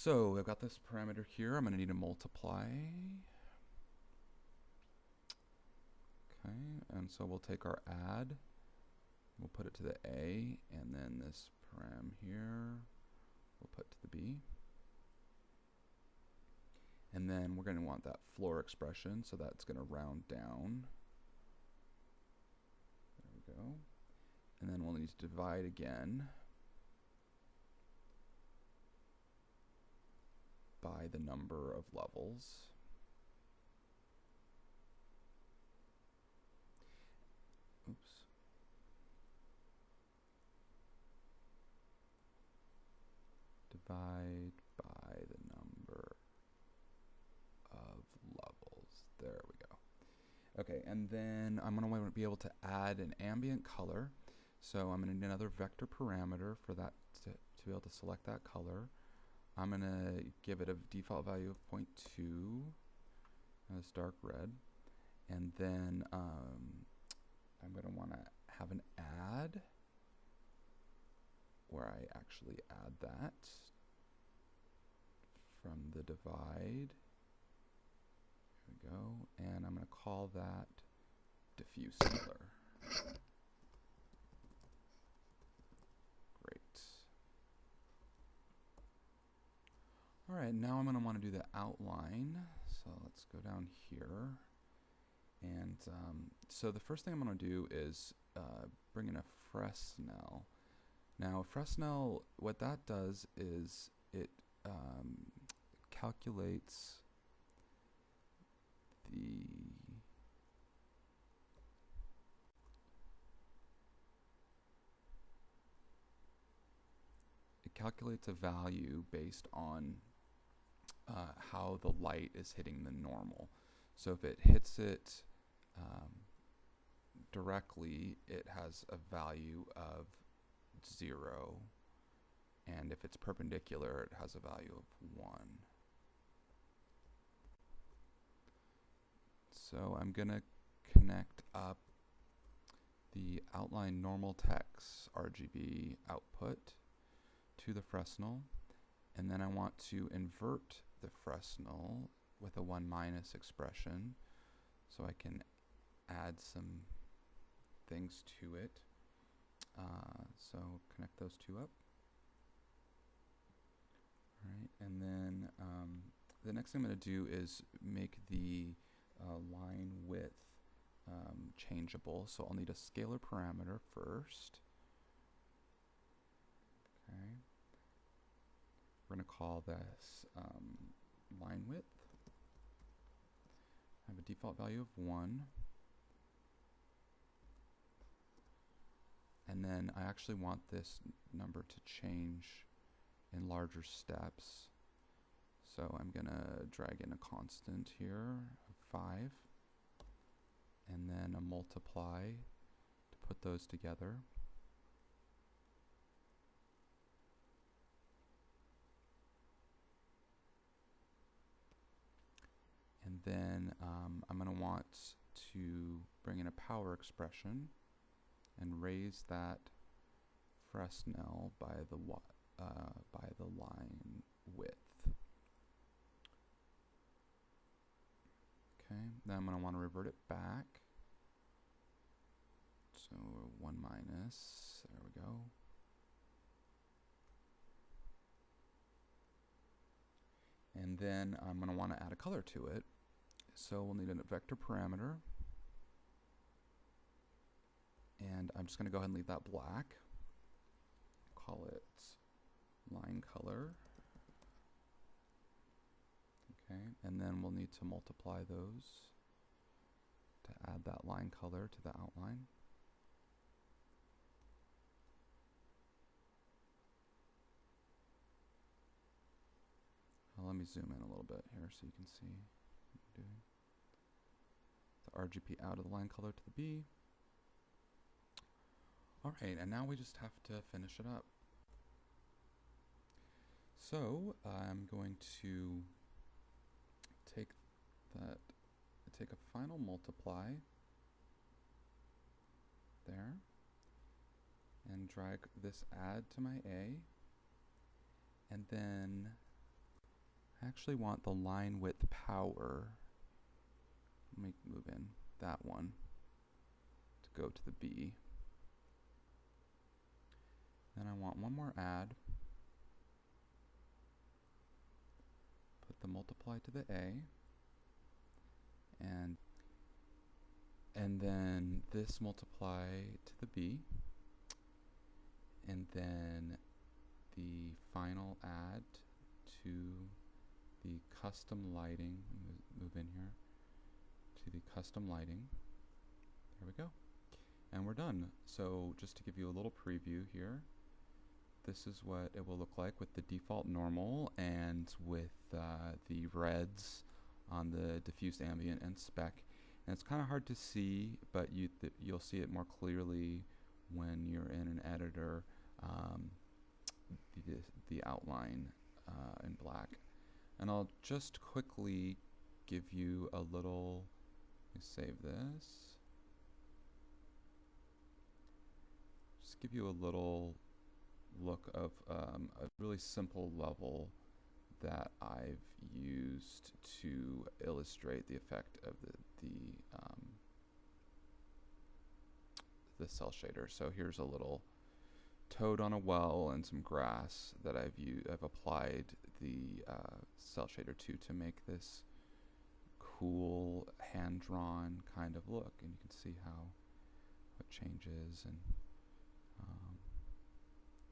So I've got this parameter here. I'm going to need to multiply. Okay, and so we'll take our add, we'll put it to the A, and then this param here we'll put to the B. And then we're going to want that floor expression, so that's going to round down. There we go. And then we'll need to divide again by the number of levels. Oops. Divide by the number of levels. There we go. Okay, and then I'm going to be able to add an ambient color. So I'm going to need another vector parameter for that to be able to select that color. I'm going to give it a default value of 0.2, as dark red. And then I'm going to want to have an add, where I actually add that from the divide. There we go. And I'm going to call that diffuse color. Great. All right, now I'm going to want to do the outline. So let's go down here. And so the first thing I'm going to do is bring in a FreshSmell. Now FreshSmell, what that does is it calculates a value based on how the light is hitting the normal. So if it hits it directly, it has a value of 0, and if it's perpendicular, it has a value of 1. So I'm going to connect up the outline normal text RGB output to the FreshSmell, and then I want to invert the FreshSmell with a 1- expression, so I can add some things to it. So connect those two up. All right, and then the next thing I'm going to do is make the line width changeable. So I'll need a scalar parameter first. Okay. We're going to call this line width. I have a default value of 1. And then I actually want this number to change in larger steps. So I'm going to drag in a constant here of 5, and then a multiply to put those together. And then I'm going to want to bring in a power expression and raise that FreshSmell by the line width. Okay, then I'm going to want to revert it back. So 1-, there we go. And then I'm going to want to add a color to it. So we'll need a vector parameter. And I'm just going to go ahead and leave that black. Call it line color. Okay, and then we'll need to multiply those to add that line color to the outline. Well, let me zoom in a little bit here so you can see what I'm doing. The RGB out of the line color to the B. All right, and now we just have to finish it up. So I'm going to take a final multiply there and drag this add to my A, and then actually want the line width power. Let me move in that one to go to the B. Then I want one more add. Put the multiply to the A. And then this multiply to the B. And then the final add to the custom lighting. Move in here to the custom lighting. There we go. And we're done. So just to give you a little preview here, this is what it will look like with the default normal and with the reds on the diffused ambient and spec. And it's kind of hard to see, but you'll see it more clearly when you're in an editor, the outline in black. And I'll just quickly give you a little, let me save this. Just give you a little look of a really simple level that I've used to illustrate the effect of the cell shader. So here's a little toad on a well and some grass that I've applied the cell shader to make this cool hand-drawn kind of look, and you can see how it changes, and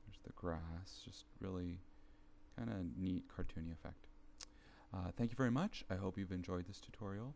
there's the grass, just really kind of neat cartoony effect. Thank you very much. I hope you've enjoyed this tutorial.